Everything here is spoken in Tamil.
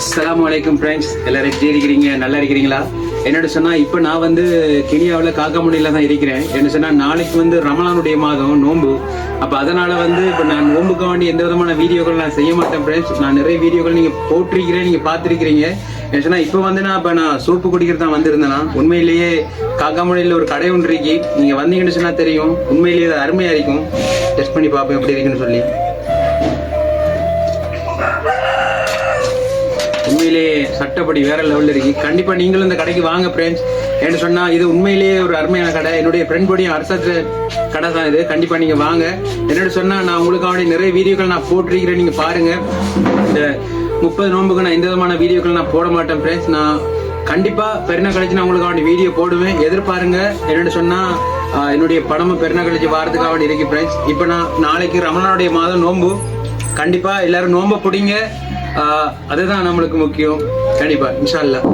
அஸ்ஸலாமு அலைக்கும் ஃப்ரெண்ட்ஸ், எல்லாரும் எப்படி இருக்கிறீங்க? நல்லா இருக்கிறீங்களா? என்னோட சொன்னா இப்போ நான் வந்து கெனியாவில் காக்காமுடியில தான் இருக்கிறேன். என்ன சொன்னா நாளைக்கு வந்து ரமலானுடைய மாதம் நோன்பு. அப்போ அதனால வந்து இப்போ நான் நோன்புக்கு வேண்டி எந்த விதமான வீடியோக்கள் நான் செய்ய மாட்டேன் ஃப்ரெண்ட்ஸ். நான் நிறைய வீடியோக்கள் நீங்க போட்டிருக்கிறேன், நீங்க பார்த்துருக்கிறீங்க. என்ன சொன்னா இப்போ வந்து நான் சூப்பு குடிக்கிறது தான் வந்திருந்தேன்னா, உண்மையிலேயே காக்காமுடியில் ஒரு கடை ஒன்று இருக்கு. நீங்க வந்தீங்கன்னு சொன்னா தெரியும், உண்மையிலேயே அது அருமையா இருக்கும். டெஸ்ட் பண்ணி பார்ப்போம் எப்படி இருக்குன்னு சொல்லி. உண்மையிலேயே சட்டப்படி வேற லெவல்ல இருக்கு. கண்டிப்பா நீங்களும் இந்த கடைக்கு வாங்க ஃப்ரெண்ட்ஸ். என்று சொன்னா இது உண்மையிலேயே ஒரு அருமையான கடை. என்னுடைய ஃப்ரெண்ட் போடியும் அரசாங்க கடை தான் இது. கண்டிப்பா நீங்க வாங்க. என்னோட சொன்னா நான் உங்களுக்காக நிறைய வீடியோக்கள் நான் போட்டிருக்கிறேன், நீங்க பாருங்க. இந்த 30 நோன்புக்கு நான் எந்த விதமான வீடியோக்கள் நான் போட மாட்டேன் ஃப்ரெண்ட்ஸ். நான் கண்டிப்பா பெருநா கழிச்சு நான் உங்களுக்காக வீடியோ போடுவேன், எதிர்பாருங்க. என்னோட சொன்னா என்னுடைய படமும் பெருநா கழிச்சு வாரத்துக்காக இருக்கு ஃப்ரெண்ட்ஸ். இப்போ நான் நாளைக்கு ரமலானுடைய மாதம் நோன்பு. கண்டிப்பா எல்லாரும் நோன்பை பிடிங்க. அதுதான் நம்மளுக்கு முக்கியம். கண்டிப்பா இன்ஷா அல்லாஹ்.